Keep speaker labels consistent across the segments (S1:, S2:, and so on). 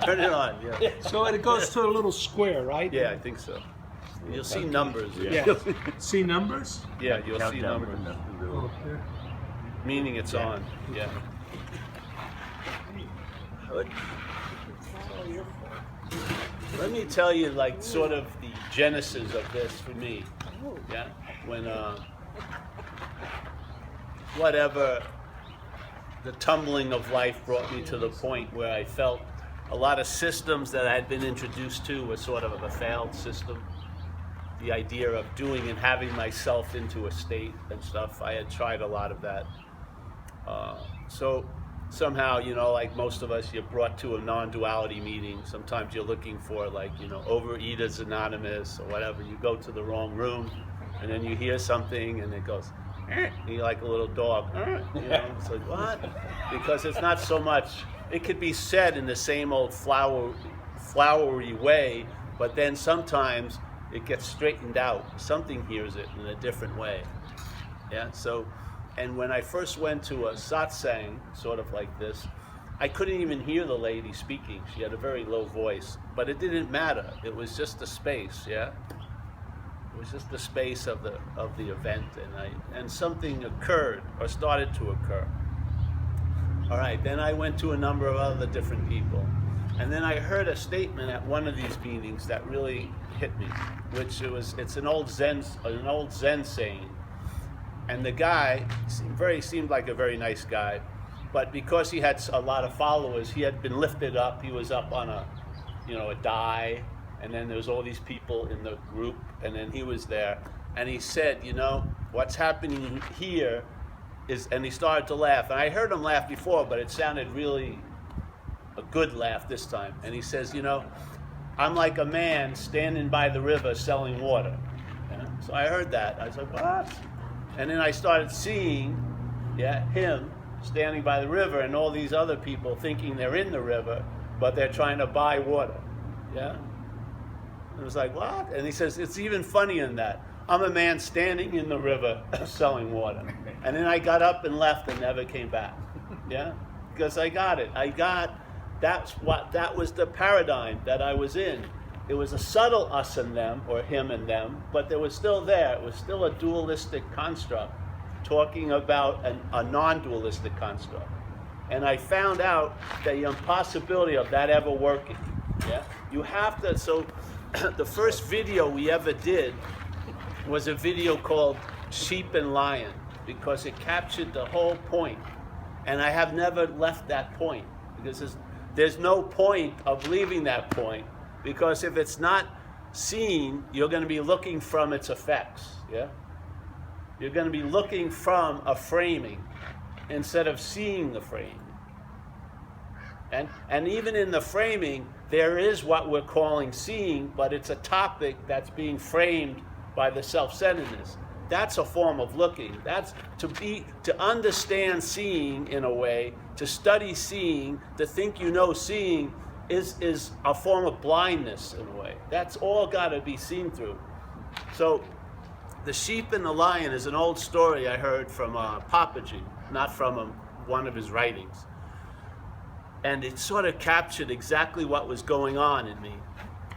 S1: Turn it on, yeah.
S2: So it goes to a little square, right?
S1: Yeah, I think so. You'll see numbers.
S2: Yeah. See numbers?
S1: Yeah, you'll see
S3: Countdown
S1: numbers.
S2: Oh, here.
S1: Meaning it's on, yeah. Let me tell you, like, sort of the genesis of this for me. Yeah, when whatever the tumbling of life brought me to the point where I felt a lot of systems that I had been introduced to were sort of a failed system. The idea of doing and having myself into a state and stuff, I had tried a lot of that. So somehow, you know, like most of us, you're brought to a non-duality meeting. Sometimes you're looking for, like, you know, Overeaters Anonymous or whatever. You go to the wrong room, and then you hear something, and it goes, and you're like a little dog. You know, it's like, what? Because it's not so much, it could be said in the same old flowery way, but then sometimes it gets straightened out. Something hears it in a different way. Yeah, so, and when I first went to a satsang, sort of like this, I couldn't even hear the lady speaking. She had a very low voice, but it didn't matter. It was just the space, yeah? It was just the space of the event, and something occurred, or started to occur. All right, then I went to a number of other different people. And then I heard a statement at one of these meetings that really hit me, it's an old Zen saying. And the guy seemed like a very nice guy, but because he had a lot of followers, he had been lifted up. He was up on a die, and then there was all these people in the group, and then he was there, and he said, you know, what's happening here is, and he started to laugh, and I heard him laugh before, but it sounded really a good laugh this time. And he says, you know, I'm like a man standing by the river selling water. Yeah? So I heard that. I was like, what? And then I started seeing, him standing by the river, and all these other people thinking they're in the river, but they're trying to buy water. Yeah? It was like, what? And he says, it's even funnier than that. I'm a man standing in the river selling water. And then I got up and left and never came back. Yeah? Because I got it. That was the paradigm that I was in. It was a subtle us and them, or him and them, but it was still there. It was still a dualistic construct, talking about a non-dualistic construct. And I found out the impossibility of that ever working. Yeah? You have to, so the first video we ever did was a video called Sheep and Lion, because it captured the whole point. And I have never left that point, because there's no point of leaving that point, because if it's not seen, you're going to be looking from its effects. Yeah? You're going to be looking from a framing instead of seeing the framing. And even in the framing, there is what we're calling seeing, but it's a topic that's being framed by the self-centeredness. That's a form of looking. That's to understand seeing in a way, to study seeing, to think you know seeing is a form of blindness in a way. That's all got to be seen through. So the sheep and the lion is an old story I heard from Papaji, not from one of his writings. And it sort of captured exactly what was going on in me.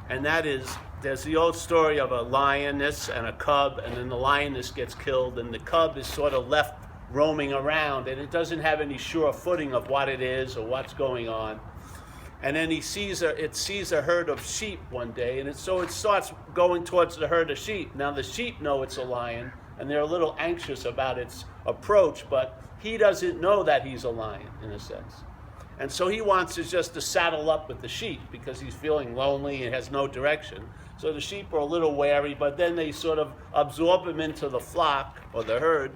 S1: And that is, there's the old story of a lioness and a cub, and then the lioness gets killed, and the cub is sort of left roaming around, and it doesn't have any sure footing of what it is or what's going on. And then it sees a herd of sheep one day, and it starts going towards the herd of sheep. Now the sheep know it's a lion, and they're a little anxious about its approach, but he doesn't know that he's a lion, in a sense. And so he wants just to saddle up with the sheep because he's feeling lonely and has no direction. So the sheep are a little wary, but then they sort of absorb him into the flock or the herd,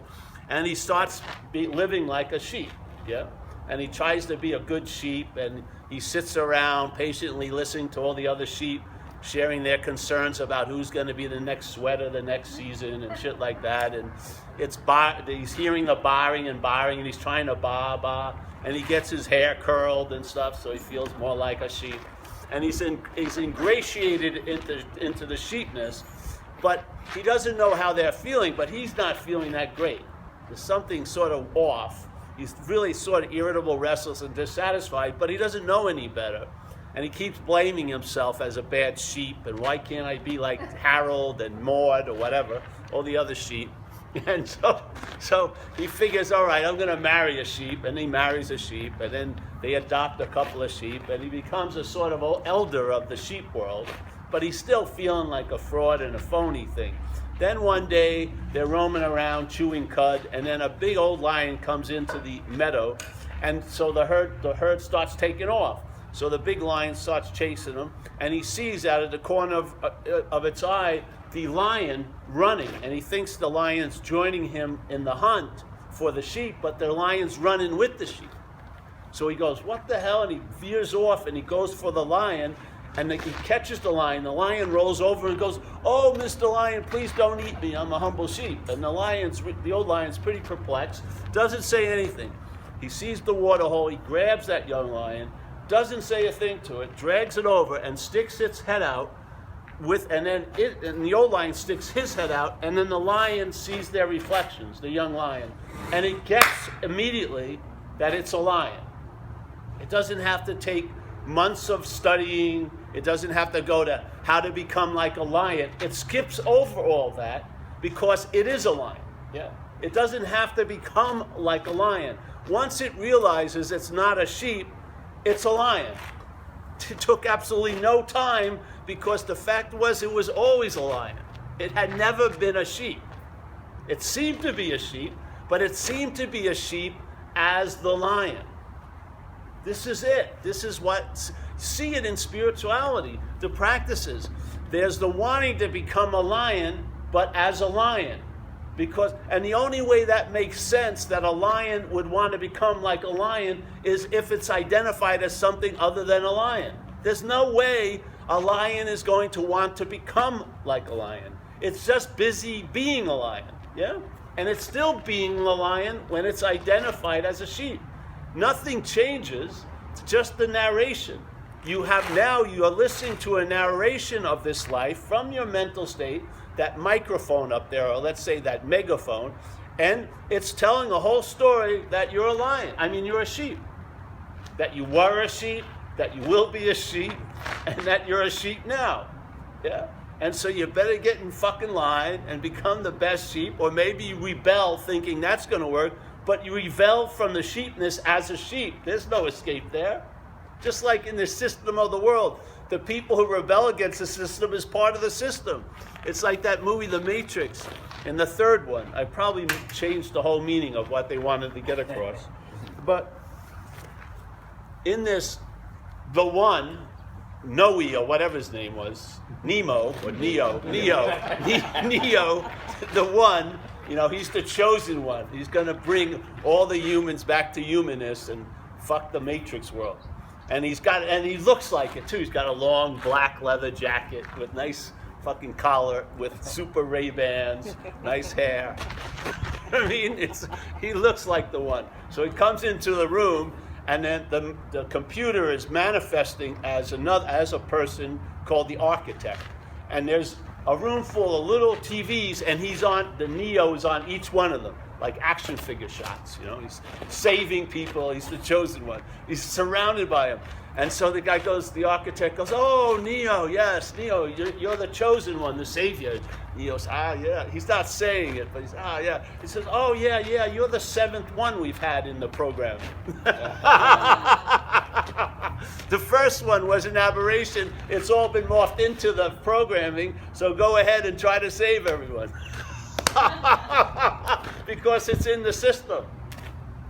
S1: and he starts living like a sheep, yeah? And he tries to be a good sheep, and he sits around patiently listening to all the other sheep sharing their concerns about who's going to be the next sweater the next season and shit like that. And he's hearing the barring, and he's trying to ba, and he gets his hair curled and stuff, so he feels more like a sheep. And he's ingratiated into the sheepness, but he doesn't know how they're feeling, but he's not feeling that great. There's something sort of off. He's really sort of irritable, restless, and dissatisfied, but he doesn't know any better. And he keeps blaming himself as a bad sheep, and why can't I be like Harold and Maud or whatever, all the other sheep. And so he figures, all right, I'm going to marry a sheep, and he marries a sheep, and then they adopt a couple of sheep, and he becomes a sort of elder of the sheep world, but he's still feeling like a fraud and a phony thing. Then one day, they're roaming around chewing cud, and then a big old lion comes into the meadow, and so the herd starts taking off. So the big lion starts chasing him, and he sees out of the corner of its eye the lion running, and he thinks the lion's joining him in the hunt for the sheep, but the lion's running with the sheep. So he goes, what the hell? And he veers off, and he goes for the lion, and he catches the lion. The lion rolls over and goes, oh, Mr. Lion, please don't eat me. I'm a humble sheep. And the old lion's pretty perplexed, doesn't say anything. He sees the water hole, he grabs that young lion, doesn't say a thing to it, drags it over and sticks its head out, and the old lion sticks his head out, and then the lion sees their reflections, the young lion, and it gets immediately that it's a lion. It doesn't have to take months of studying. It doesn't have to go to how to become like a lion. It skips over all that because it is a lion. Yeah. It doesn't have to become like a lion. Once it realizes it's not a sheep, it's a lion. It took absolutely no time because the fact was it was always a lion. It had never been a sheep. It seemed to be a sheep, but it seemed to be a sheep as the lion. This is it. This is what, see it in spirituality, the practices. There's the wanting to become a lion, but as a lion. And the only way that makes sense that a lion would want to become like a lion is if it's identified as something other than a lion. There's no way a lion is going to want to become like a lion. It's just busy being a lion, yeah? And it's still being a lion when it's identified as a sheep. Nothing changes, it's just the narration. You are listening to a narration of this life from your mental state, that microphone up there, or let's say that megaphone, and it's telling a whole story that you're a lion. I mean, you're a sheep. That you were a sheep, that you will be a sheep, and that you're a sheep now. Yeah? And so you better get in fucking line and become the best sheep, or maybe you rebel thinking that's going to work, but you rebel from the sheepness as a sheep. There's no escape there. Just like in the system of the world, the people who rebel against the system is part of the system. It's like that movie, The Matrix, in the third one. I probably changed the whole meaning of what they wanted to get across. But in this, the one, Noe, or whatever his name was, Neo, the one, he's the chosen one. He's going to bring all the humans back to humanness and fuck the Matrix world. And he looks like it too. He's got a long black leather jacket with nice fucking collar, with super Ray-Bans, nice hair. I mean, he looks like the one. So he comes into the room, and then the computer is manifesting as a person called the architect. And there's a room full of little TVs, and the Neo is on each one of them, like action figure shots. He's saving people. He's the chosen one. He's surrounded by them. And so the architect goes, oh, Neo, yes, Neo, you're the chosen one, the savior. Neo's, yeah. He's not saying it, but he's, yeah. He says, oh, yeah, you're the seventh one we've had in the program. The first one was an aberration. It's all been morphed into the programming, so go ahead and try to save everyone. Because it's in the system.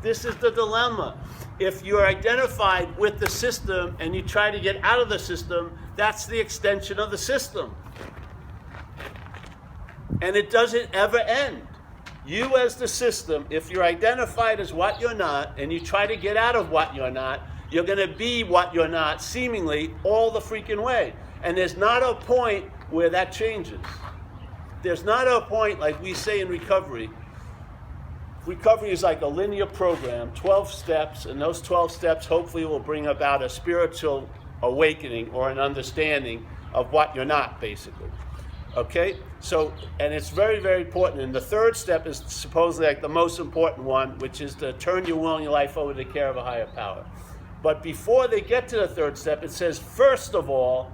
S1: This is the dilemma. If you're identified with the system and you try to get out of the system, that's the extension of the system. And it doesn't ever end. You as the system, if you're identified as what you're not and you try to get out of what you're not, you're going to be what you're not, seemingly, all the freaking way. And there's not a point where that changes. There's not a point, like we say in recovery. Recovery is like a linear program, 12 steps, and those 12 steps hopefully will bring about a spiritual awakening or an understanding of what you're not, basically. Okay? So, and it's very, very important. And the third step is supposedly like the most important one, which is to turn your will and your life over to the care of a higher power. But before they get to the third step, it says, first of all,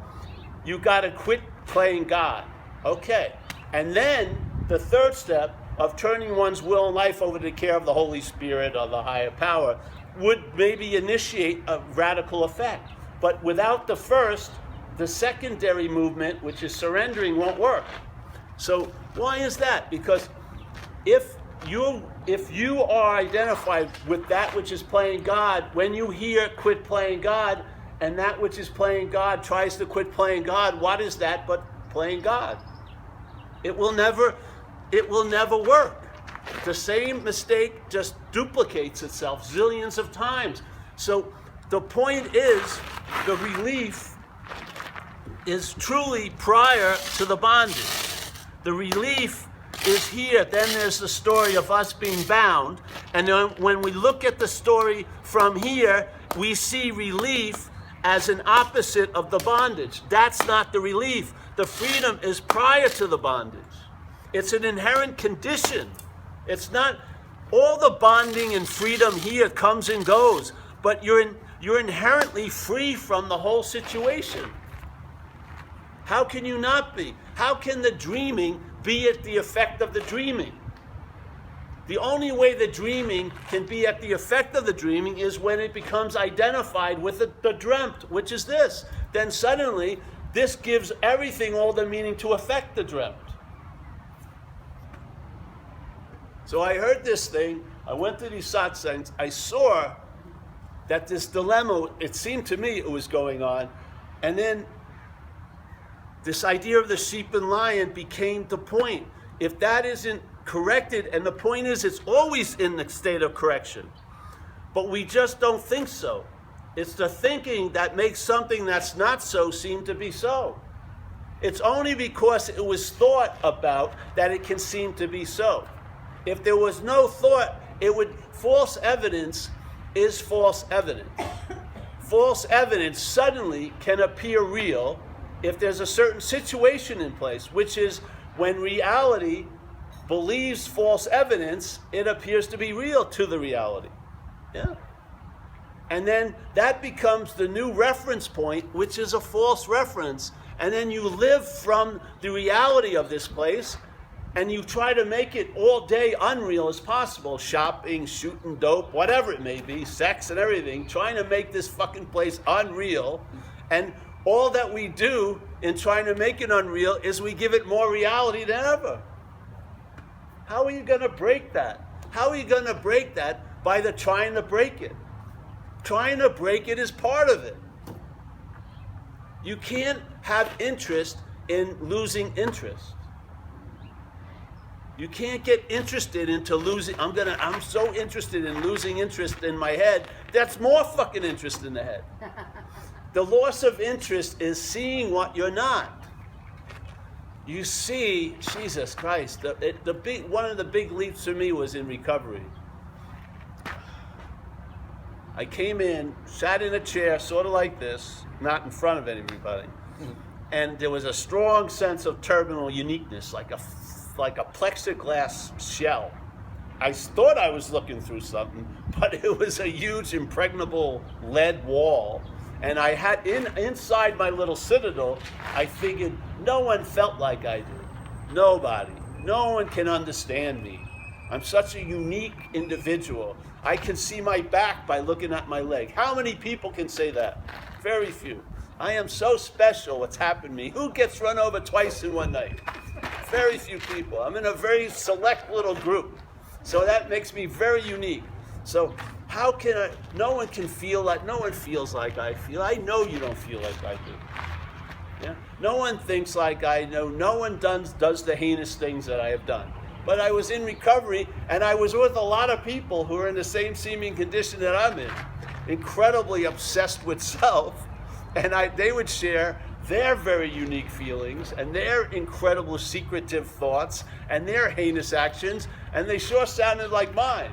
S1: you got to quit playing God. Okay. And then the third step of turning one's will and life over to the care of the Holy Spirit or the higher power would maybe initiate a radical effect. But without the first, the secondary movement, which is surrendering, won't work. So why is that? Because if you are identified with that which is playing God, when you hear quit playing God, and that which is playing God tries to quit playing God, what is that but playing God? It will never work. The same mistake just duplicates itself zillions of times. So the point is, the relief is truly prior to the bondage. The relief is here. Then there's the story of us being bound. And then when we look at the story from here, we see relief as an opposite of the bondage. That's not the relief. The freedom is prior to the bondage. It's an inherent condition. It's not all the bonding and freedom here comes and goes, but you're inherently free from the whole situation. How can you not be? How can the dreaming be at the effect of the dreaming? The only way the dreaming can be at the effect of the dreaming is when it becomes identified with the dreamt, which is this. Then suddenly, this gives everything all the meaning to affect the dreamt. So I heard this thing, I went to these satsangs, I saw that this dilemma, it seemed to me it was going on, and then this idea of the sheep and lion became the point. If that isn't corrected, and the point is it's always in the state of correction, but we just don't think so. It's the thinking that makes something that's not so seem to be so. It's only because it was thought about that it can seem to be so. If there was no thought, false evidence is false evidence. False evidence suddenly can appear real if there's a certain situation in place, which is when reality believes false evidence, it appears to be real to the reality. Yeah. And then that becomes the new reference point, which is a false reference. And then you live from the reality of this place, and you try to make it all day unreal as possible. Shopping, shooting dope, whatever it may be, sex and everything, trying to make this fucking place unreal. And all that we do in trying to make it unreal is we give it more reality than ever. How are you going to break that? How are you going to break that by the trying to break it? Trying to break it is part of it. You can't have interest in losing interest. You can't get interested into losing. I'm so interested in losing interest in my head. That's more fucking interest in the head. The loss of interest is seeing what you're not. You see, Jesus Christ, one of the big leaps for me was in recovery. I came in, sat in a chair, sort of like this, not in front of anybody, and there was a strong sense of terminal uniqueness, like a plexiglass shell. I thought I was looking through something, but it was a huge impregnable lead wall. And I had inside my little citadel, I figured no one felt like I did. Nobody. No one can understand me. I'm such a unique individual. I can see my back by looking at my leg. How many people can say that? Very few. I am so special what's happened to me. Who gets run over twice in one night? Very few people. I'm in a very select little group. So that makes me very unique. So how can no one can feel like, no one feels like I feel. I know you don't feel like I do. Yeah? No one thinks like I know. No one does the heinous things that I have done. But I was in recovery, and I was with a lot of people who are in the same seeming condition that I'm in. Incredibly obsessed with self. And they would share their very unique feelings and their incredible secretive thoughts and their heinous actions, and they sure sounded like mine.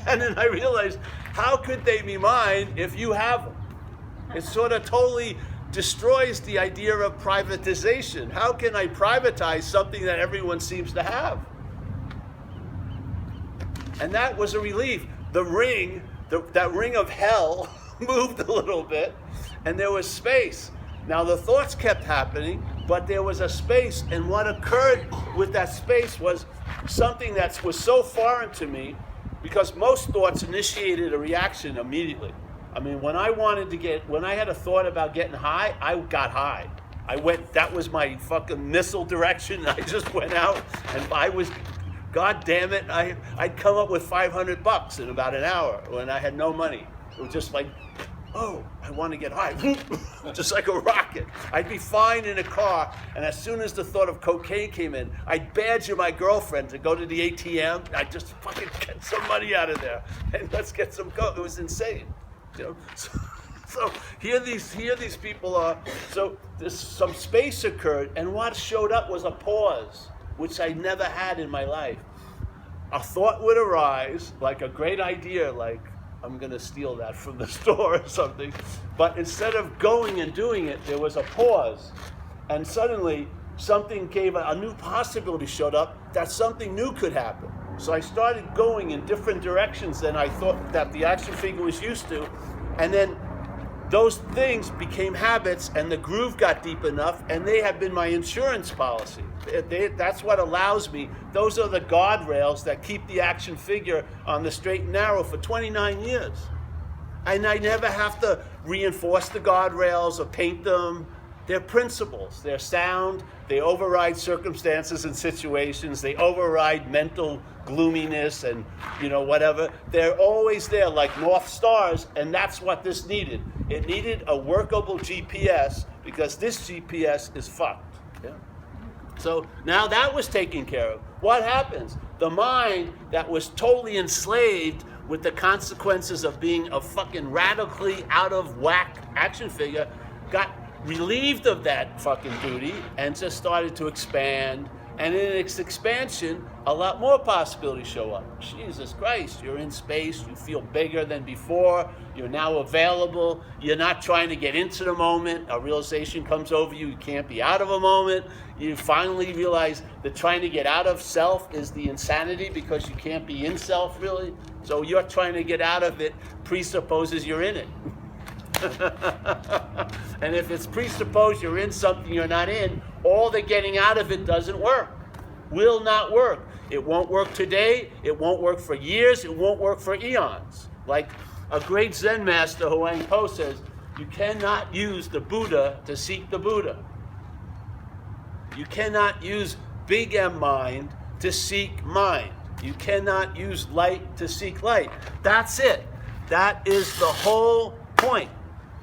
S1: And then I realized, how could they be mine if you have them? It sort of totally destroys the idea of privatization. How can I privatize something that everyone seems to have? And that was a relief. The ring that ring of hell moved a little bit, and there was space. Now the thoughts kept happening, but there was a space, and what occurred with that space was something that was so foreign to me, because most thoughts initiated a reaction immediately. I mean, when I had a thought about getting high, I got high. That was my fucking missile direction. I just went out, and God damn it, I'd come up with $500 in about an hour when I had no money. It was just like, oh, I want to get high. Just like a rocket. I'd be fine in a car, and as soon as the thought of cocaine came in, I'd badger my girlfriend to go to the ATM. I'd just fucking get some money out of there, and let's get some coke. It was insane. You know? So here these people are. So some space occurred, and what showed up was a pause, which I never had in my life. A thought would arise, like a great idea, like, I'm going to steal that from the store or something. But instead of going and doing it, there was a pause. And suddenly, something a new possibility showed up that something new could happen. So I started going in different directions than I thought that the action figure was used to. And then those things became habits, and the groove got deep enough, and they have been my insurance policy. That's what allows me. Those are the guardrails that keep the action figure on the straight and narrow for 29 years. And I never have to reinforce the guardrails or paint them. They're principles. They're sound. They override circumstances and situations. They override mental gloominess and, whatever. They're always there like North Stars, and that's what this needed. It needed a workable GPS, because this GPS is fucked. Yeah? So now that was taken care of. What happens? The mind that was totally enslaved with the consequences of being a fucking radically out of whack action figure got relieved of that fucking duty and just started to expand. And in its expansion, a lot more possibilities show up. Jesus Christ, you're in space, you feel bigger than before, you're now available, you're not trying to get into the moment, a realization comes over you, you can't be out of a moment, you finally realize that trying to get out of self is the insanity because you can't be in self really, so you're trying to get out of it presupposes you're in it. And if it's presupposed you're in something you're not in, all the getting out of it doesn't work. Will not work. It won't work today. It won't work for years. It won't work for eons. Like a great Zen master, Huang Po, says, you cannot use the Buddha to seek the Buddha. You cannot use big M mind to seek mind. You cannot use light to seek light. That's it. That is the whole point.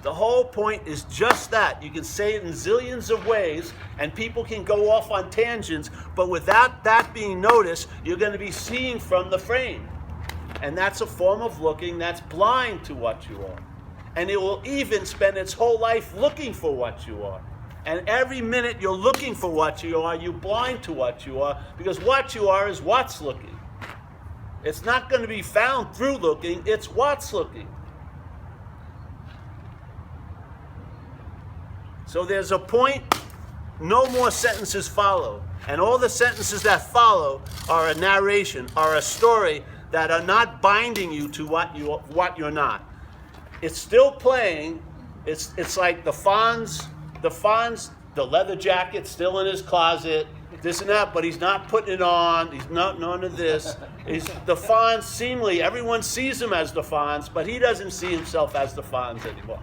S1: The whole point is just that. You can say it in zillions of ways, and people can go off on tangents, but without that being noticed, you're going to be seeing from the frame. And that's a form of looking that's blind to what you are. And it will even spend its whole life looking for what you are. And every minute you're looking for what you are, you're blind to what you are, because what you are is what's looking. It's not going to be found through looking, it's what's looking. So there's a point, no more sentences follow. And all the sentences that follow are a narration, are a story that are not binding you to what you're not. It's still playing. It's like the Fonz, the leather jacket still in his closet, this and that, but he's not putting it on. He's not none of this. The Fonz, seemingly, everyone sees him as the Fonz, but he doesn't see himself as the Fonz anymore.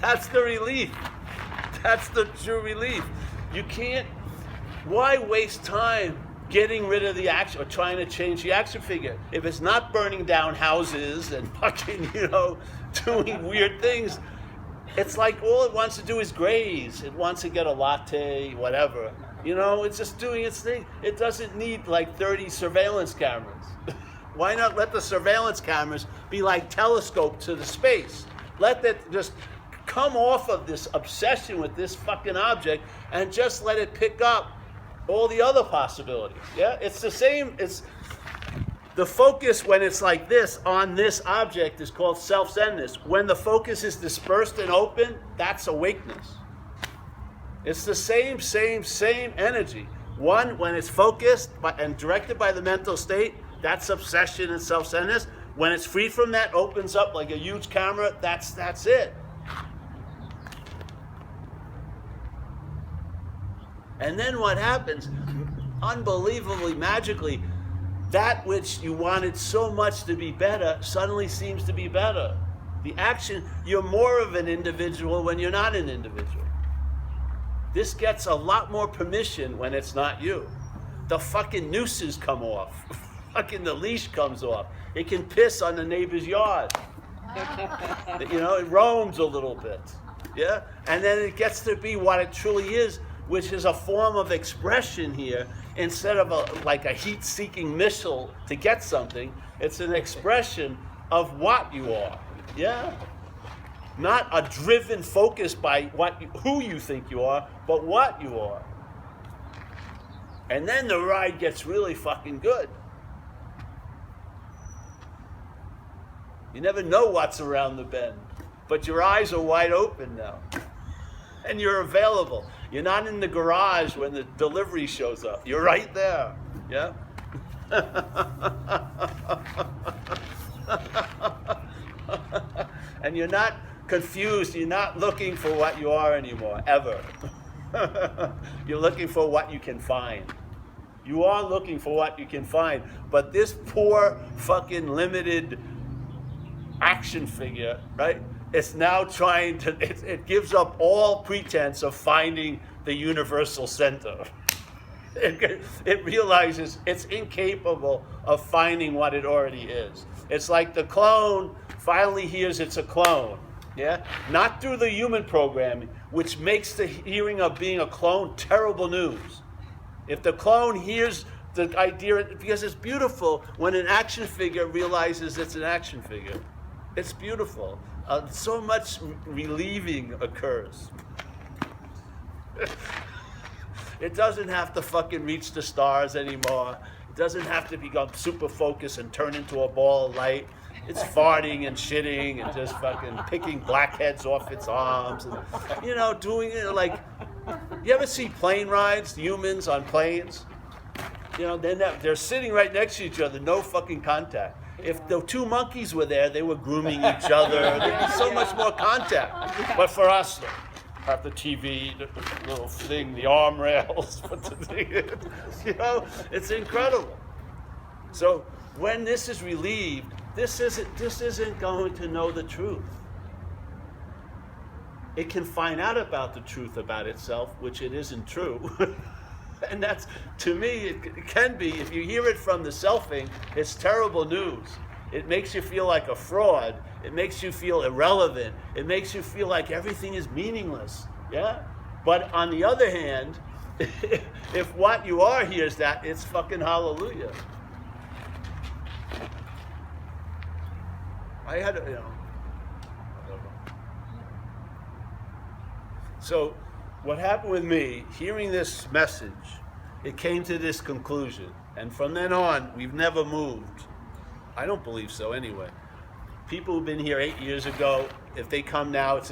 S1: That's the relief. That's the true relief. You can't. Why waste time getting rid of the action or trying to change the action figure if it's not burning down houses and fucking, doing weird things? It's like all it wants to do is graze. It wants to get a latte, whatever. It's just doing its thing. It doesn't need like 30 surveillance cameras. Why not let the surveillance cameras be like telescope to the space? Let that just come off of this obsession with this fucking object and just let it pick up all the other possibilities. Yeah, it's the same. It's the focus when it's like this on this object is called self-centeredness. When the focus is dispersed and open, that's awakeness. It's the same energy. One, when it's focused and directed by the mental state, That's obsession and self-centeredness. When it's free from that, opens up like a huge camera, that's it. And then what happens, unbelievably, magically, that which you wanted so much to be better suddenly seems to be better. The action, you're more of an individual when you're not an individual. This gets a lot more permission when it's not you. The fucking nooses come off. Fucking the leash comes off. It can piss on the neighbor's yard. You know, it roams a little bit. Yeah? And then it gets to be what it truly is, which is a form of expression here. Instead of like a heat-seeking missile to get something, it's an expression of what you are. Yeah? Not a driven focus by who you think you are, but what you are. And then the ride gets really fucking good. You never know what's around the bend, but your eyes are wide open now. And you're available. You're not in the garage when the delivery shows up. You're right there. Yeah? And you're not confused. You're not looking for what you are anymore, ever. You're looking for what you can find. You are looking for what you can find. But this poor fucking limited action figure, right? It's now trying to, it gives up all pretense of finding the universal center. It realizes it's incapable of finding what it already is. It's like the clone finally hears it's a clone. Yeah? Not through the human programming, which makes the hearing of being a clone terrible news. If the clone hears the idea, because it's beautiful when an action figure realizes it's an action figure. It's beautiful. So much relieving occurs. It doesn't have to fucking reach the stars anymore. It doesn't have to become super focused and turn into a ball of light. It's farting and shitting and just fucking picking blackheads off its arms and, you know, doing it like, you ever see plane rides, humans on planes? You know, they're sitting right next to each other, no fucking contact. If the two monkeys were there, they were grooming each other. There'd be so much more contact. But for us, have the TV, the little thing, the arm rails, you know, it's incredible. So when this is relieved, this isn't going to know the truth. It can find out about the truth about itself, which it isn't true. And that's, to me, it can be, if you hear it from the selfing, it's terrible news. It makes you feel like a fraud. It makes you feel irrelevant. It makes you feel like everything is meaningless. Yeah? But on the other hand, if what you are hears that, it's fucking hallelujah. I had, you know. So, what happened with me, hearing this message, it came to this conclusion. And from then on, we've never moved. I don't believe so anyway. People who've been here 8 years ago, if they come now, it's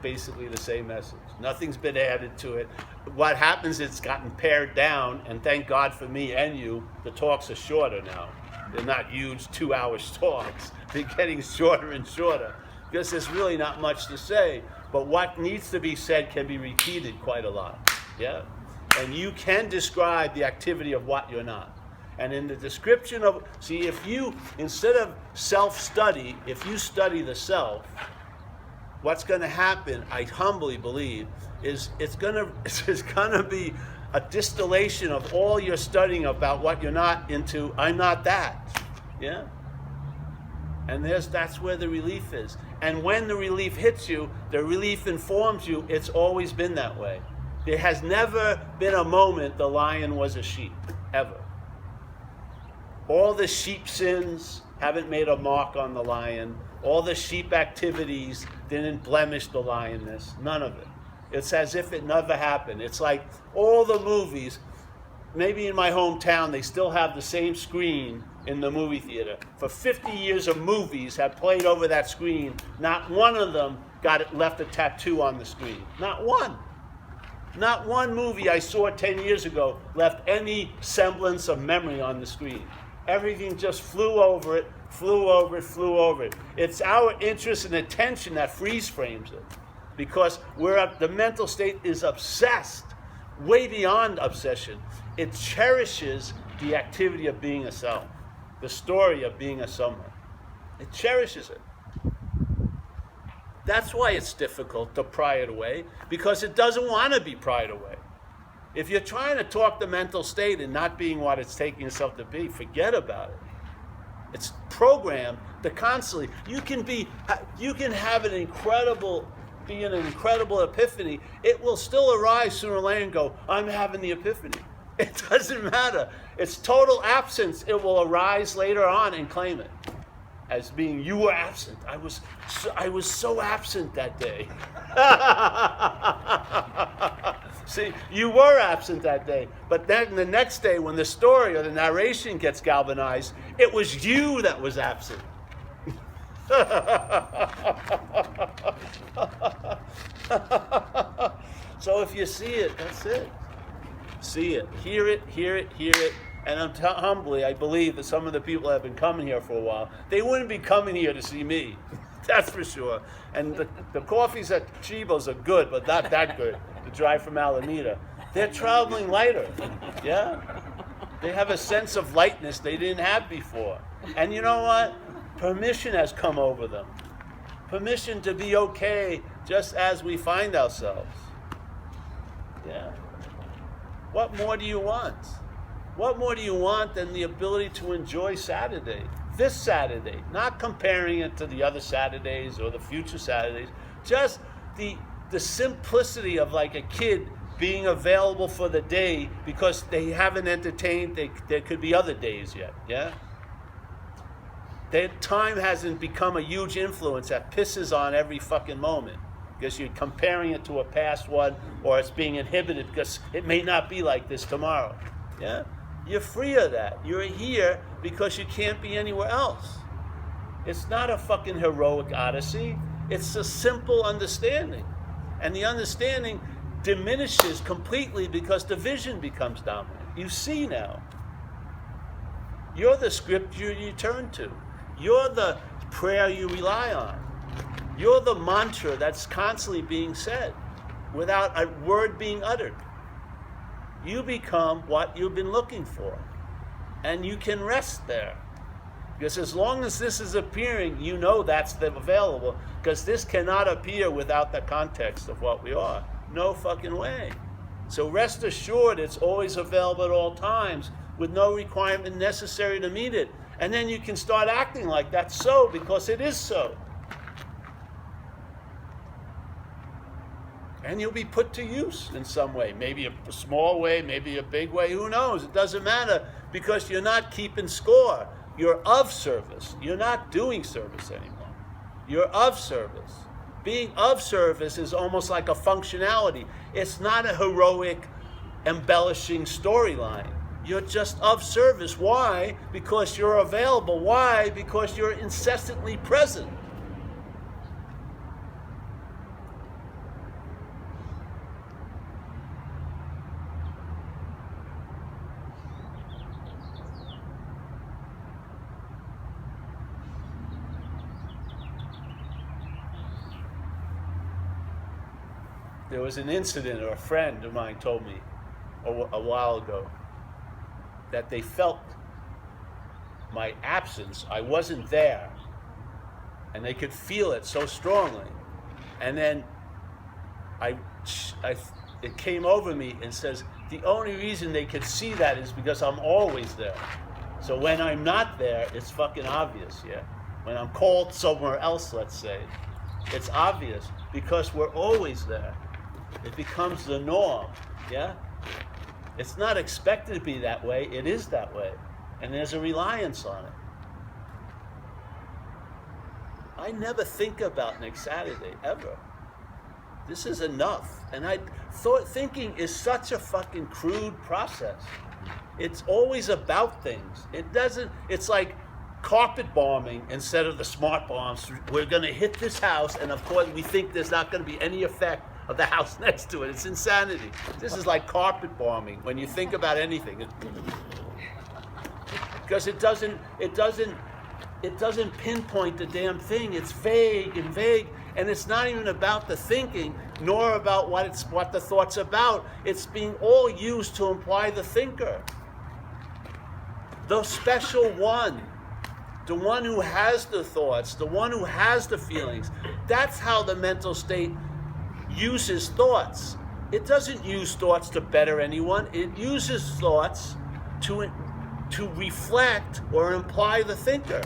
S1: basically the same message. Nothing's been added to it. What happens is it's gotten pared down, and thank God for me and you, the talks are shorter now. They're not huge 2-hour talks. They're getting shorter and shorter because there's really not much to say. But what needs to be said can be repeated quite a lot. Yeah? And you can describe the activity of what you're not. And in the description of, see, if you, instead of self-study, if you study the self, what's going to happen, I humbly believe, is it's going to be a distillation of all your studying about what you're not into. I'm not that. Yeah? And that's where the relief is. And when the relief hits you, the relief informs you it's always been that way. There has never been a moment the lion was a sheep, ever. All the sheep sins haven't made a mark on the lion. All the sheep activities didn't blemish the lioness. None of it. It's as if it never happened. It's like all the movies, maybe in my hometown, they still have the same screen in the movie theater. For 50 years of movies have played over that screen. Not one of them left a tattoo on the screen. Not one. Not one movie I saw 10 years ago left any semblance of memory on the screen. Everything just flew over it, flew over it, flew over it. It's our interest and attention that freeze frames it. Because the mental state is obsessed, way beyond obsession. It cherishes the activity of being a self, the story of being a someone. It cherishes it. That's why it's difficult to pry it away, because it doesn't want to be pried away. If you're trying to talk the mental state and not being what it's taking itself to be, forget about it. It's programmed to constantly. You can have an incredible epiphany. It will still arise sooner or later and go, I'm having the epiphany. It doesn't matter. It's total absence. It will arise later on and claim it as being, you were absent. I was so absent that day. See, you were absent that day. But then the next day when the story or the narration gets galvanized, it was you that was absent. So if you see it, that's it. See it, hear it, hear it, hear it. And humbly, I believe that some of the people that have been coming here for a while, they wouldn't be coming here to see me. That's for sure. And the coffees at Chibo's are good, but not that good. The drive from Alameda. They're traveling lighter. Yeah? They have a sense of lightness they didn't have before. And you know what? Permission has come over them. Permission to be okay just as we find ourselves. Yeah. What more do you want? What more do you want than the ability to enjoy Saturday? This Saturday, not comparing it to the other Saturdays or the future Saturdays, just the simplicity of like a kid being available for the day because they haven't entertained, there could be other days yet, yeah? Their time hasn't become a huge influence that pisses on every fucking moment because you're comparing it to a past one or it's being inhibited because it may not be like this tomorrow, yeah? You're free of that. You're here because you can't be anywhere else. It's not a fucking heroic odyssey. It's a simple understanding. And the understanding diminishes completely because the vision becomes dominant. You see now. You're the script you turn to. You're the prayer you rely on. You're the mantra that's constantly being said without a word being uttered. You become what you've been looking for. And you can rest there. Because as long as this is appearing, you know that's available. Because this cannot appear without the context of what we are. No fucking way. So rest assured it's always available at all times with no requirement necessary to meet it. And then you can start acting like that's so because it is so. And you'll be put to use in some way. Maybe a small way, maybe a big way, who knows? It doesn't matter because you're not keeping score. You're of service. You're not doing service anymore. You're of service. Being of service is almost like a functionality. It's not a heroic, embellishing storyline. You're just of service. Why? Because you're available. Why? Because you're incessantly present. There was an incident, or a friend of mine told me a while ago, that they felt my absence. I wasn't there. And they could feel it so strongly. And then it came over me and says, the only reason they could see that is because I'm always there. So when I'm not there, it's fucking obvious, yeah? When I'm called somewhere else, let's say, it's obvious because we're always there. It becomes the norm, yeah? It's not expected to be that way, it is that way. And there's a reliance on it. I never think about next Saturday, ever. This is enough. And thinking is such a fucking crude process. It's always about things. It's like carpet bombing instead of the smart bombs. We're gonna hit this house, and of course we think there's not gonna be any effect of the house next to it. It's insanity. This is like carpet bombing when you think about anything. because it doesn't pinpoint the damn thing. It's vague, and it's not even about the thinking, nor about what the thought's about. It's being all used to imply the thinker, the special one, the one who has the thoughts, the one who has the feelings. That's how the mental state uses thoughts. It doesn't use thoughts to better anyone. It uses thoughts to reflect or imply the thinker.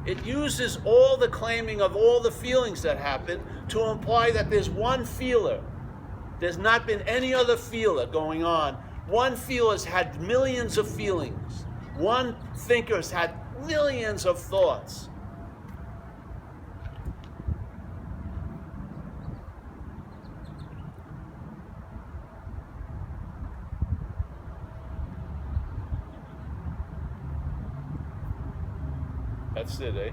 S1: It uses all the claiming of all the feelings that happen to imply that there's one feeler. There's not been any other feeler going on. One feeler's had millions of feelings. One thinker's had millions of thoughts. That's it, eh?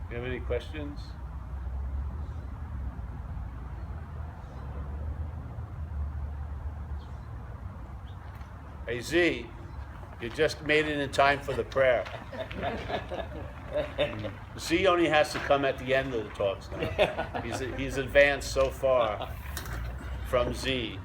S1: You have any questions? Hey Z, you just made it in time for the prayer. Z only has to come at the end of the talks now. He's advanced so far from Z.